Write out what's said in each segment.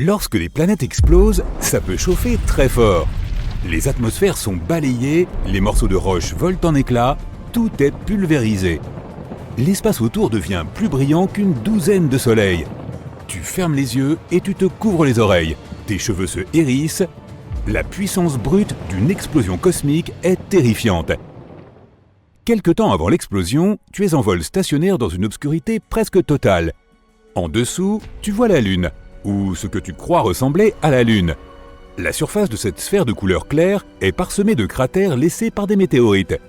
Lorsque les planètes explosent, ça peut chauffer très fort. Les atmosphères sont balayées, les morceaux de roche volent en éclats, tout est pulvérisé. L'espace autour devient plus brillant qu'une douzaine de soleils. Tu fermes les yeux et tu te couvres les oreilles. Tes cheveux se hérissent. La puissance brute d'une explosion cosmique est terrifiante. Quelque temps avant l'explosion, tu es en vol stationnaire dans une obscurité presque totale. En dessous, tu vois la Lune, ou ce que tu crois ressembler à la Lune. La surface de cette sphère de couleur claire est parsemée de cratères laissés par des météorites.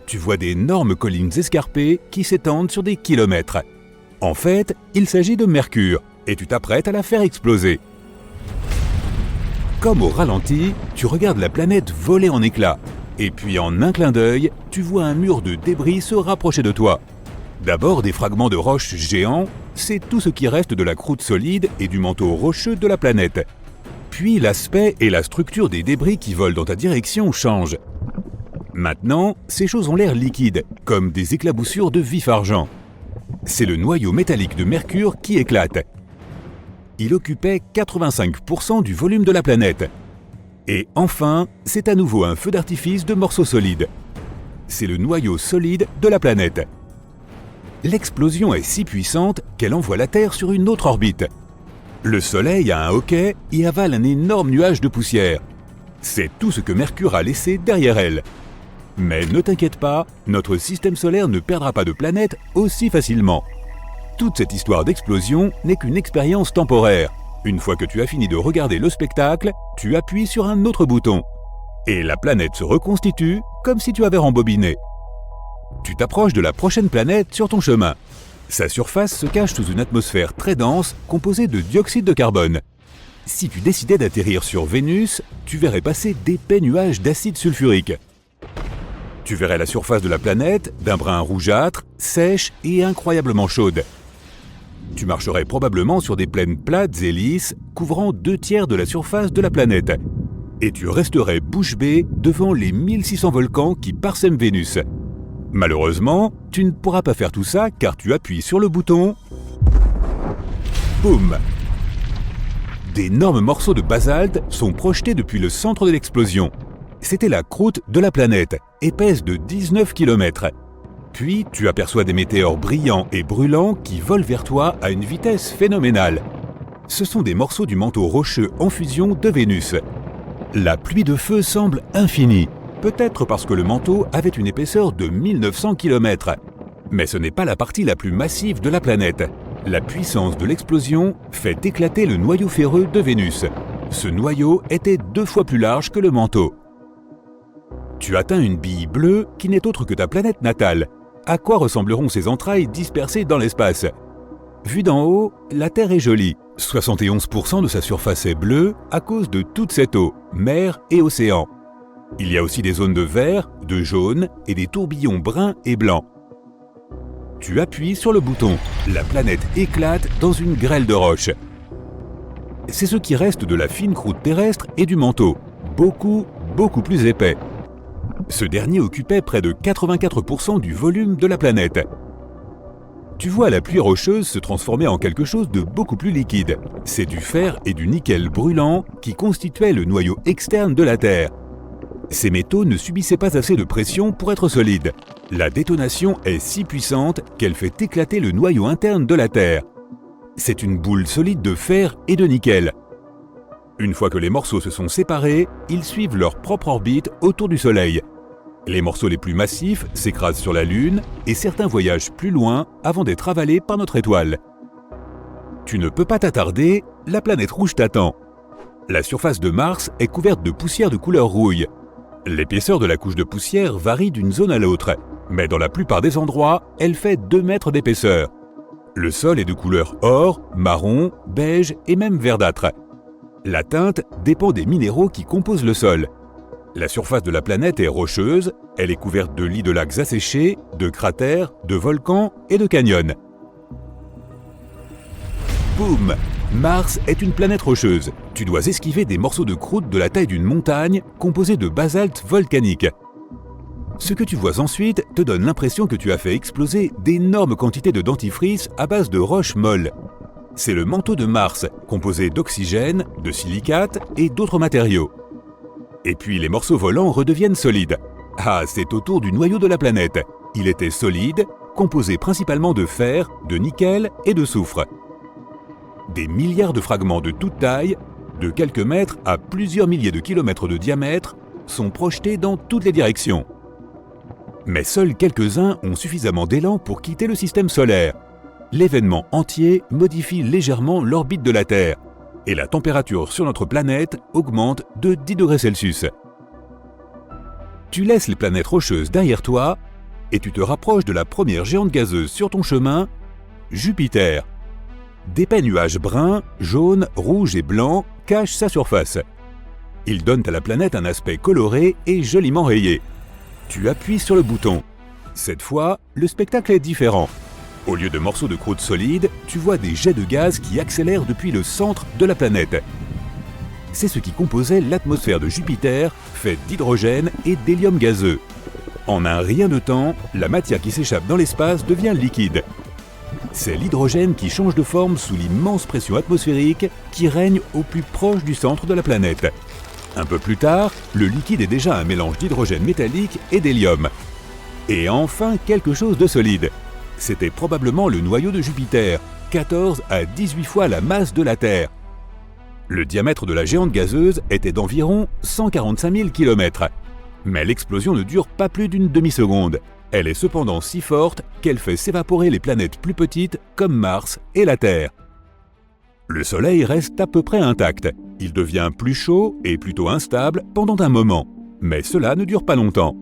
Tu vois d'énormes collines escarpées qui s'étendent sur des kilomètres. En fait, il s'agit de Mercure, et tu t'apprêtes à la faire exploser. Comme au ralenti, tu regardes la planète voler en éclats. Et puis en un clin d'œil, tu vois un mur de débris se rapprocher de toi. D'abord des fragments de roches géants, c'est tout ce qui reste de la croûte solide et du manteau rocheux de la planète. Puis l'aspect et la structure des débris qui volent dans ta direction changent. Maintenant, ces choses ont l'air liquides, comme des éclaboussures de vif argent. C'est le noyau métallique de Mercure qui éclate. Il occupait 85% du volume de la planète. Et enfin, c'est à nouveau un feu d'artifice de morceaux solides. C'est le noyau solide de la planète. L'explosion est si puissante qu'elle envoie la Terre sur une autre orbite. Le Soleil a un hoquet et avale un énorme nuage de poussière. C'est tout ce que Mercure a laissé derrière elle. Mais ne t'inquiète pas, notre système solaire ne perdra pas de planète aussi facilement. Toute cette histoire d'explosion n'est qu'une expérience temporaire. Une fois que tu as fini de regarder le spectacle, tu appuies sur un autre bouton. Et la planète se reconstitue comme si tu avais rembobiné. Tu t'approches de la prochaine planète sur ton chemin. Sa surface se cache sous une atmosphère très dense composée de dioxyde de carbone. Si tu décidais d'atterrir sur Vénus, tu verrais passer d'épais nuages d'acide sulfurique. Tu verrais la surface de la planète d'un brun rougeâtre, sèche et incroyablement chaude. Tu marcherais probablement sur des plaines plates et lisses, couvrant 2/3 de la surface de la planète. Et tu resterais bouche bée devant les 1600 volcans qui parsèment Vénus. Malheureusement, tu ne pourras pas faire tout ça car tu appuies sur le bouton. Boum! D'énormes morceaux de basalte sont projetés depuis le centre de l'explosion. C'était la croûte de la planète, épaisse de 19 km. Puis, tu aperçois des météores brillants et brûlants qui volent vers toi à une vitesse phénoménale. Ce sont des morceaux du manteau rocheux en fusion de Vénus. La pluie de feu semble infinie, peut-être parce que le manteau avait une épaisseur de 1900 km. Mais ce n'est pas la partie la plus massive de la planète. La puissance de l'explosion fait éclater le noyau ferreux de Vénus. Ce noyau était 2 fois plus large que le manteau. Tu atteins une bille bleue qui n'est autre que ta planète natale. À quoi ressembleront ces entrailles dispersées dans l'espace? Vue d'en haut, la Terre est jolie. 71% de sa surface est bleue à cause de toute cette eau, mer et océan. Il y a aussi des zones de vert, de jaune et des tourbillons bruns et blancs. Tu appuies sur le bouton. La planète éclate dans une grêle de roches. C'est ce qui reste de la fine croûte terrestre et du manteau, beaucoup plus épais. Ce dernier occupait près de 84% du volume de la planète. Tu vois la pluie rocheuse se transformer en quelque chose de beaucoup plus liquide. C'est du fer et du nickel brûlant qui constituaient le noyau externe de la Terre. Ces métaux ne subissaient pas assez de pression pour être solides. La détonation est si puissante qu'elle fait éclater le noyau interne de la Terre. C'est une boule solide de fer et de nickel. Une fois que les morceaux se sont séparés, ils suivent leur propre orbite autour du Soleil. Les morceaux les plus massifs s'écrasent sur la Lune et certains voyagent plus loin avant d'être avalés par notre étoile. Tu ne peux pas t'attarder, la planète rouge t'attend. La surface de Mars est couverte de poussière de couleur rouille. L'épaisseur de la couche de poussière varie d'une zone à l'autre, mais dans la plupart des endroits, elle fait 2 mètres d'épaisseur. Le sol est de couleur or, marron, beige et même verdâtre. La teinte dépend des minéraux qui composent le sol. La surface de la planète est rocheuse, elle est couverte de lits de lacs asséchés, de cratères, de volcans et de canyons. Boum! Mars est une planète rocheuse. Tu dois esquiver des morceaux de croûte de la taille d'une montagne composés de basalte volcanique. Ce que tu vois ensuite te donne l'impression que tu as fait exploser d'énormes quantités de dentifrice à base de roches molles. C'est le manteau de Mars, composé d'oxygène, de silicate et d'autres matériaux. Et puis les morceaux volants redeviennent solides. Ah, c'est autour du noyau de la planète. Il était solide, composé principalement de fer, de nickel et de soufre. Des milliards de fragments de toute taille, de quelques mètres à plusieurs milliers de kilomètres de diamètre, sont projetés dans toutes les directions. Mais seuls quelques-uns ont suffisamment d'élan pour quitter le système solaire. L'événement entier modifie légèrement l'orbite de la Terre et la température sur notre planète augmente de 10 degrés Celsius. Tu laisses les planètes rocheuses derrière toi et tu te rapproches de la première géante gazeuse sur ton chemin, Jupiter. D'épais nuages bruns, jaunes, rouges et blancs cachent sa surface. Ils donnent à la planète un aspect coloré et joliment rayé. Tu appuies sur le bouton. Cette fois, le spectacle est différent. Au lieu de morceaux de croûte solide, tu vois des jets de gaz qui accélèrent depuis le centre de la planète. C'est ce qui composait l'atmosphère de Jupiter, faite d'hydrogène et d'hélium gazeux. En un rien de temps, la matière qui s'échappe dans l'espace devient liquide. C'est l'hydrogène qui change de forme sous l'immense pression atmosphérique qui règne au plus proche du centre de la planète. Un peu plus tard, le liquide est déjà un mélange d'hydrogène métallique et d'hélium. Et enfin, quelque chose de solide. C'était probablement le noyau de Jupiter, 14 à 18 fois la masse de la Terre. Le diamètre de la géante gazeuse était d'environ 145 000 km. Mais l'explosion ne dure pas plus d'une demi-seconde. Elle est cependant si forte qu'elle fait s'évaporer les planètes plus petites comme Mars et la Terre. Le Soleil reste à peu près intact. Il devient plus chaud et plutôt instable pendant un moment. Mais cela ne dure pas longtemps.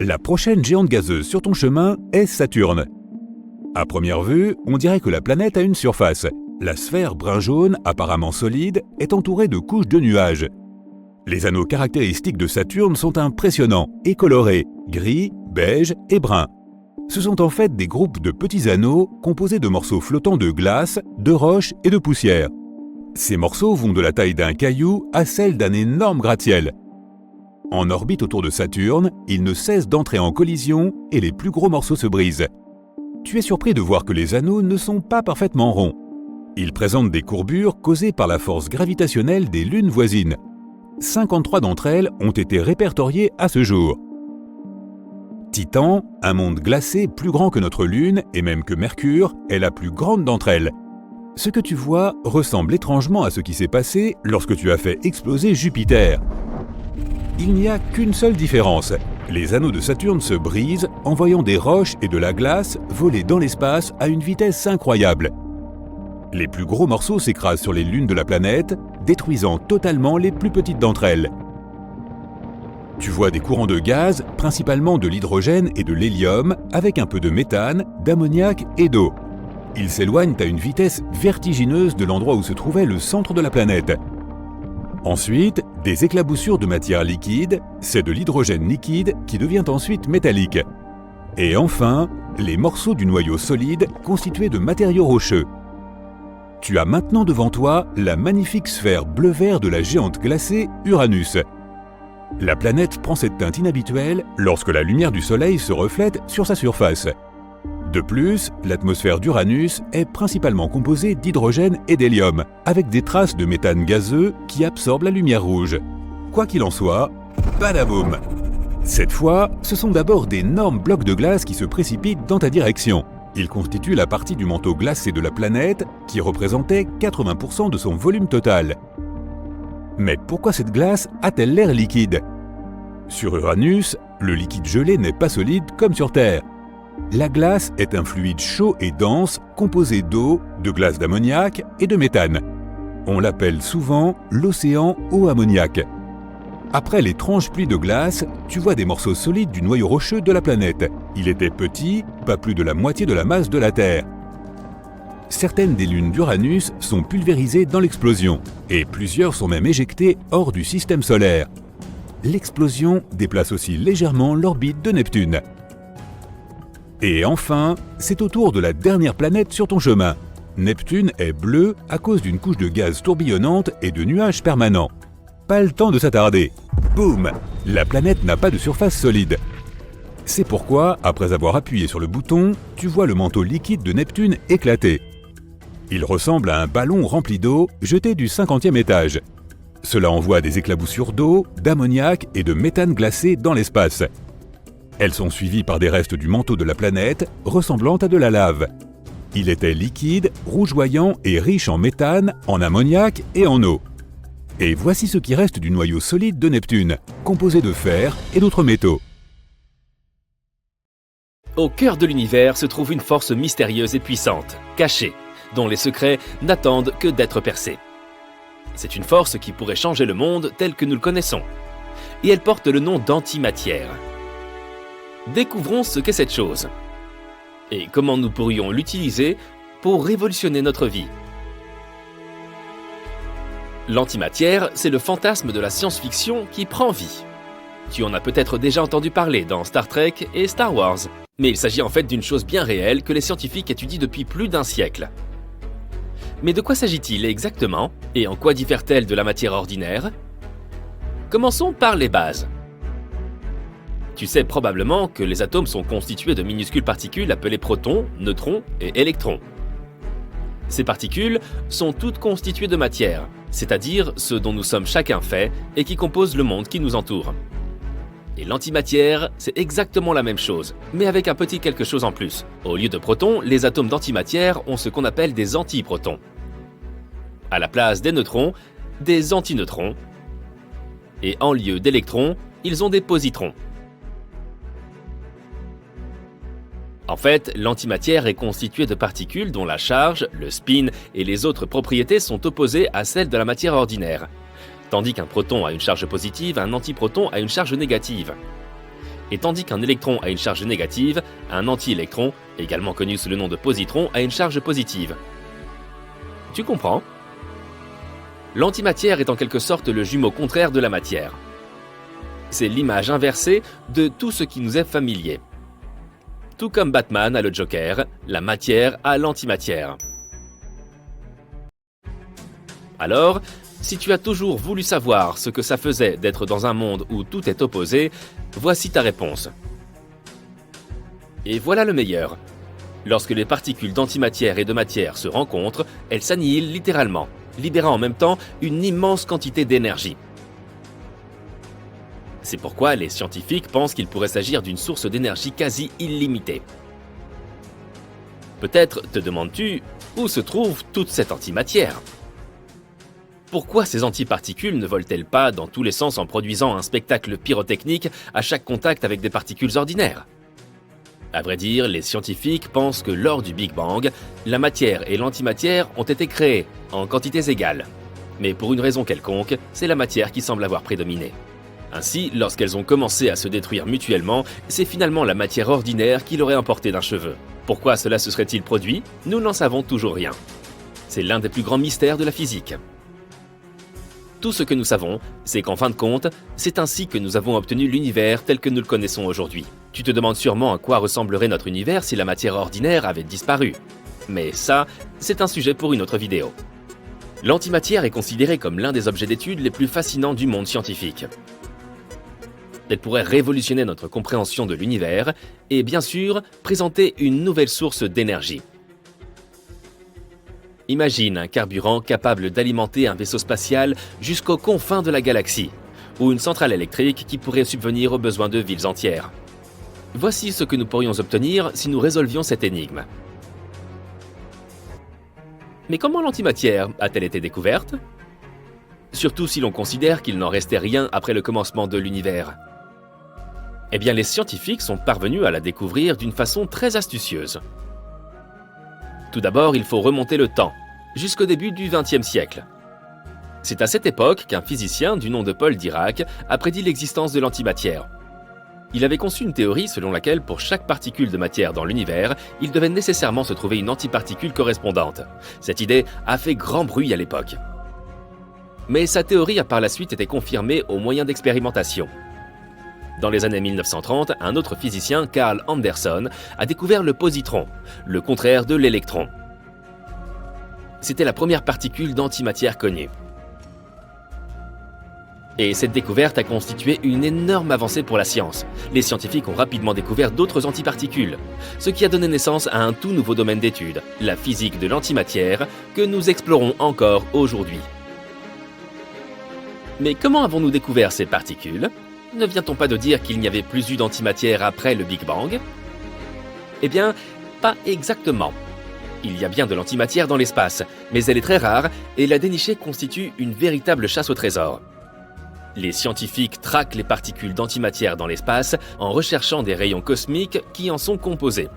La prochaine géante gazeuse sur ton chemin est Saturne. À première vue, on dirait que la planète a une surface. La sphère brun-jaune, apparemment solide, est entourée de couches de nuages. Les anneaux caractéristiques de Saturne sont impressionnants et colorés, gris, beige et brun. Ce sont en fait des groupes de petits anneaux composés de morceaux flottants de glace, de roches et de poussière. Ces morceaux vont de la taille d'un caillou à celle d'un énorme gratte-ciel. En orbite autour de Saturne, ils ne cessent d'entrer en collision et les plus gros morceaux se brisent. Tu es surpris de voir que les anneaux ne sont pas parfaitement ronds. Ils présentent des courbures causées par la force gravitationnelle des lunes voisines. 53 d'entre elles ont été répertoriées à ce jour. Titan, un monde glacé plus grand que notre Lune et même que Mercure, est la plus grande d'entre elles. Ce que tu vois ressemble étrangement à ce qui s'est passé lorsque tu as fait exploser Jupiter. Il n'y a qu'une seule différence. Les anneaux de Saturne se brisent, envoyant des roches et de la glace voler dans l'espace à une vitesse incroyable. Les plus gros morceaux s'écrasent sur les lunes de la planète, détruisant totalement les plus petites d'entre elles. Tu vois des courants de gaz, principalement de l'hydrogène et de l'hélium, avec un peu de méthane, d'ammoniac et d'eau. Ils s'éloignent à une vitesse vertigineuse de l'endroit où se trouvait le centre de la planète. Ensuite, des éclaboussures de matière liquide, c'est de l'hydrogène liquide qui devient ensuite métallique. Et enfin, les morceaux du noyau solide constitués de matériaux rocheux. Tu as maintenant devant toi la magnifique sphère bleu-vert de la géante glacée Uranus. La planète prend cette teinte inhabituelle lorsque la lumière du Soleil se reflète sur sa surface. De plus, l'atmosphère d'Uranus est principalement composée d'hydrogène et d'hélium, avec des traces de méthane gazeux qui absorbent la lumière rouge. Quoi qu'il en soit, badaboum! Cette fois, ce sont d'abord d'énormes blocs de glace qui se précipitent dans ta direction. Ils constituent la partie du manteau glacé de la planète qui représentait 80% de son volume total. Mais pourquoi cette glace a-t-elle l'air liquide? Sur Uranus, le liquide gelé n'est pas solide comme sur Terre. La glace est un fluide chaud et dense composé d'eau, de glace d'ammoniac et de méthane. On l'appelle souvent l'océan au ammoniac. Après l'étrange pluie de glace, tu vois des morceaux solides du noyau rocheux de la planète. Il était petit, pas plus de la moitié de la masse de la Terre. Certaines des lunes d'Uranus sont pulvérisées dans l'explosion, et plusieurs sont même éjectées hors du système solaire. L'explosion déplace aussi légèrement l'orbite de Neptune. Et enfin, c'est au tour de la dernière planète sur ton chemin. Neptune est bleu à cause d'une couche de gaz tourbillonnante et de nuages permanents. Pas le temps de s'attarder. Boum! La planète n'a pas de surface solide. C'est pourquoi, après avoir appuyé sur le bouton, tu vois le manteau liquide de Neptune éclater. Il ressemble à un ballon rempli d'eau jeté du 50e étage. Cela envoie des éclaboussures d'eau, d'ammoniac et de méthane glacé dans l'espace. Elles sont suivies par des restes du manteau de la planète ressemblant à de la lave. Il était liquide, rougeoyant et riche en méthane, en ammoniac et en eau. Et voici ce qui reste du noyau solide de Neptune, composé de fer et d'autres métaux. Au cœur de l'univers se trouve une force mystérieuse et puissante, cachée, dont les secrets n'attendent que d'être percés. C'est une force qui pourrait changer le monde tel que nous le connaissons. Et elle porte le nom d'antimatière. Découvrons ce qu'est cette chose. Et comment nous pourrions l'utiliser pour révolutionner notre vie. L'antimatière, c'est le fantasme de la science-fiction qui prend vie. Tu en as peut-être déjà entendu parler dans Star Trek et Star Wars. Mais il s'agit en fait d'une chose bien réelle que les scientifiques étudient depuis plus d'un siècle. Mais de quoi s'agit-il exactement? Et en quoi diffère-t-elle de la matière ordinaire? Commençons par les bases. Tu sais probablement que les atomes sont constitués de minuscules particules appelées protons, neutrons et électrons. Ces particules sont toutes constituées de matière, c'est-à-dire ce dont nous sommes chacun faits et qui compose le monde qui nous entoure. Et l'antimatière, c'est exactement la même chose, mais avec un petit quelque chose en plus. Au lieu de protons, les atomes d'antimatière ont ce qu'on appelle des antiprotons. À la place des neutrons, des antineutrons. Et en lieu d'électrons, ils ont des positrons. En fait, l'antimatière est constituée de particules dont la charge, le spin et les autres propriétés sont opposées à celles de la matière ordinaire. Tandis qu'un proton a une charge positive, un antiproton a une charge négative. Et tandis qu'un électron a une charge négative, un antiélectron, également connu sous le nom de positron, a une charge positive. Tu comprends? L'antimatière est en quelque sorte le jumeau contraire de la matière. C'est l'image inversée de tout ce qui nous est familier. Tout comme Batman a le Joker, la matière a l'antimatière. Alors, si tu as toujours voulu savoir ce que ça faisait d'être dans un monde où tout est opposé, voici ta réponse. Et voilà le meilleur. Lorsque les particules d'antimatière et de matière se rencontrent, elles s'annihilent littéralement, libérant en même temps une immense quantité d'énergie. C'est pourquoi les scientifiques pensent qu'il pourrait s'agir d'une source d'énergie quasi illimitée. Peut-être te demandes-tu où se trouve toute cette antimatière? Pourquoi ces antiparticules ne volent-elles pas dans tous les sens en produisant un spectacle pyrotechnique à chaque contact avec des particules ordinaires? À vrai dire, les scientifiques pensent que lors du Big Bang, la matière et l'antimatière ont été créées en quantités égales. Mais pour une raison quelconque, c'est la matière qui semble avoir prédominé. Ainsi, lorsqu'elles ont commencé à se détruire mutuellement, c'est finalement la matière ordinaire qui l'aurait emporté d'un cheveu. Pourquoi cela se serait-il produit? Nous n'en savons toujours rien. C'est l'un des plus grands mystères de la physique. Tout ce que nous savons, c'est qu'en fin de compte, c'est ainsi que nous avons obtenu l'univers tel que nous le connaissons aujourd'hui. Tu te demandes sûrement à quoi ressemblerait notre univers si la matière ordinaire avait disparu. Mais ça, c'est un sujet pour une autre vidéo. L'antimatière est considérée comme l'un des objets d'étude les plus fascinants du monde scientifique. Elle pourrait révolutionner notre compréhension de l'univers et, bien sûr, présenter une nouvelle source d'énergie. Imagine un carburant capable d'alimenter un vaisseau spatial jusqu'aux confins de la galaxie, ou une centrale électrique qui pourrait subvenir aux besoins de villes entières. Voici ce que nous pourrions obtenir si nous résolvions cette énigme. Mais comment l'antimatière a-t-elle été découverte? Surtout si l'on considère qu'il n'en restait rien après le commencement de l'univers. Eh bien, les scientifiques sont parvenus à la découvrir d'une façon très astucieuse. Tout d'abord, il faut remonter le temps, jusqu'au début du XXe siècle. C'est à cette époque qu'un physicien du nom de Paul Dirac a prédit l'existence de l'antimatière. Il avait conçu une théorie selon laquelle pour chaque particule de matière dans l'univers, il devait nécessairement se trouver une antiparticule correspondante. Cette idée a fait grand bruit à l'époque. Mais sa théorie a par la suite été confirmée au moyen d'expérimentation. Dans les années 1930, un autre physicien, Carl Anderson, a découvert le positron, le contraire de l'électron. C'était la première particule d'antimatière connue. Et cette découverte a constitué une énorme avancée pour la science. Les scientifiques ont rapidement découvert d'autres antiparticules, ce qui a donné naissance à un tout nouveau domaine d'étude, la physique de l'antimatière, que nous explorons encore aujourd'hui. Mais comment avons-nous découvert ces particules ? Ne vient-on pas de dire qu'il n'y avait plus eu d'antimatière après le Big Bang ? Eh bien, pas exactement. Il y a bien de l'antimatière dans l'espace, mais elle est très rare et la dénicher constitue une véritable chasse au trésor. Les scientifiques traquent les particules d'antimatière dans l'espace en recherchant des rayons cosmiques qui en sont composés.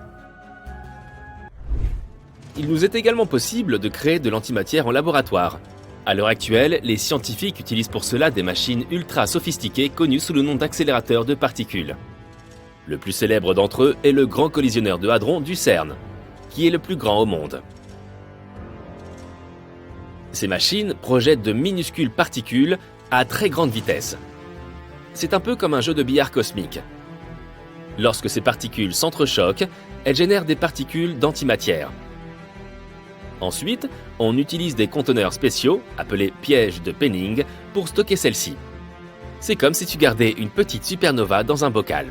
Il nous est également possible de créer de l'antimatière en laboratoire. À l'heure actuelle, les scientifiques utilisent pour cela des machines ultra sophistiquées connues sous le nom d'accélérateurs de particules. Le plus célèbre d'entre eux est le Grand Collisionneur de Hadron du CERN, qui est le plus grand au monde. Ces machines projettent de minuscules particules à très grande vitesse. C'est un peu comme un jeu de billard cosmique. Lorsque ces particules s'entrechoquent, elles génèrent des particules d'antimatière. Ensuite, on utilise des conteneurs spéciaux, appelés pièges de Penning, pour stocker celles-ci. C'est comme si tu gardais une petite supernova dans un bocal.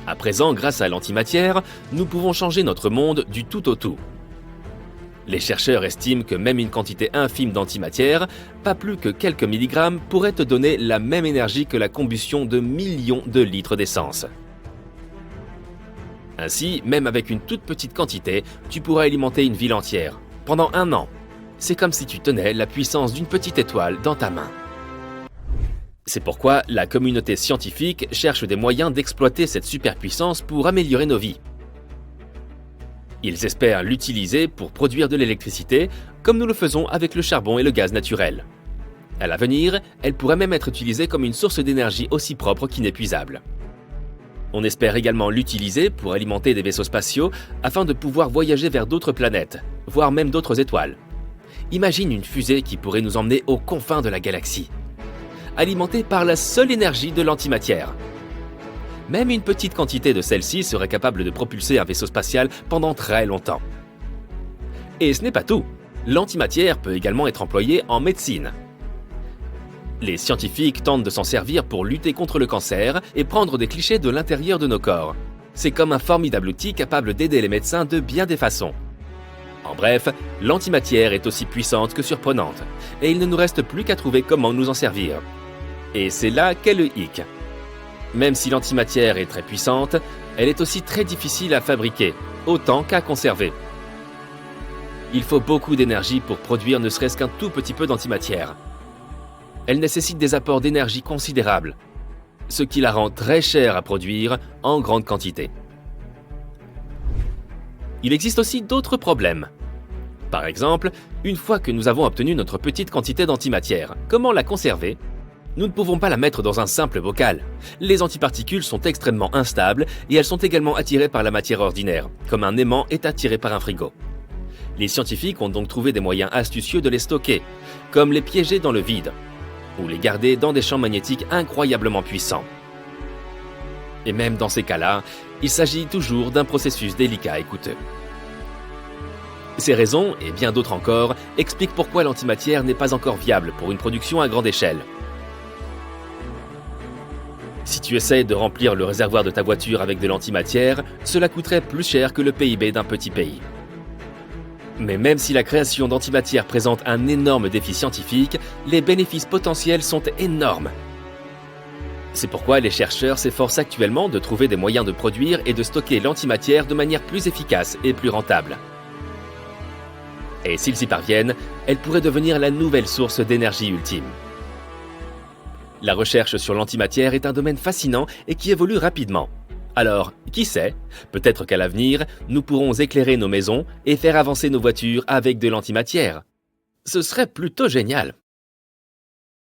À présent, grâce à l'antimatière, nous pouvons changer notre monde du tout au tout. Les chercheurs estiment que même une quantité infime d'antimatière, pas plus que quelques milligrammes, pourrait te donner la même énergie que la combustion de millions de litres d'essence. Ainsi, même avec une toute petite quantité, tu pourras alimenter une ville entière, pendant 1 an. C'est comme si tu tenais la puissance d'une petite étoile dans ta main. C'est pourquoi la communauté scientifique cherche des moyens d'exploiter cette superpuissance pour améliorer nos vies. Ils espèrent l'utiliser pour produire de l'électricité, comme nous le faisons avec le charbon et le gaz naturel. À l'avenir, elle pourrait même être utilisée comme une source d'énergie aussi propre qu'inépuisable. On espère également l'utiliser pour alimenter des vaisseaux spatiaux afin de pouvoir voyager vers d'autres planètes, voire même d'autres étoiles. Imagine une fusée qui pourrait nous emmener aux confins de la galaxie, alimentée par la seule énergie de l'antimatière. Même une petite quantité de celle-ci serait capable de propulser un vaisseau spatial pendant très longtemps. Et ce n'est pas tout. L'antimatière peut également être employée en médecine. Les scientifiques tentent de s'en servir pour lutter contre le cancer et prendre des clichés de l'intérieur de nos corps. C'est comme un formidable outil capable d'aider les médecins de bien des façons. En bref, l'antimatière est aussi puissante que surprenante, et il ne nous reste plus qu'à trouver comment nous en servir. Et c'est là qu'est le hic. Même si l'antimatière est très puissante, elle est aussi très difficile à fabriquer, autant qu'à conserver. Il faut beaucoup d'énergie pour produire ne serait-ce qu'un tout petit peu d'antimatière. Elle nécessite des apports d'énergie considérables, ce qui la rend très chère à produire en grande quantité. Il existe aussi d'autres problèmes. Par exemple, une fois que nous avons obtenu notre petite quantité d'antimatière, comment la conserver ? Nous ne pouvons pas la mettre dans un simple bocal. Les antiparticules sont extrêmement instables et elles sont également attirées par la matière ordinaire, comme un aimant est attiré par un frigo. Les scientifiques ont donc trouvé des moyens astucieux de les stocker, comme les piéger dans le vide, ou les garder dans des champs magnétiques incroyablement puissants. Et même dans ces cas-là, il s'agit toujours d'un processus délicat et coûteux. Ces raisons, et bien d'autres encore, expliquent pourquoi l'antimatière n'est pas encore viable pour une production à grande échelle. Si tu essaies de remplir le réservoir de ta voiture avec de l'antimatière, cela coûterait plus cher que le PIB d'un petit pays. Mais même si la création d'antimatière présente un énorme défi scientifique, les bénéfices potentiels sont énormes. C'est pourquoi les chercheurs s'efforcent actuellement de trouver des moyens de produire et de stocker l'antimatière de manière plus efficace et plus rentable. Et s'ils y parviennent, elle pourrait devenir la nouvelle source d'énergie ultime. La recherche sur l'antimatière est un domaine fascinant et qui évolue rapidement. Alors, qui sait, peut-être qu'à l'avenir, nous pourrons éclairer nos maisons et faire avancer nos voitures avec de l'antimatière. Ce serait plutôt génial.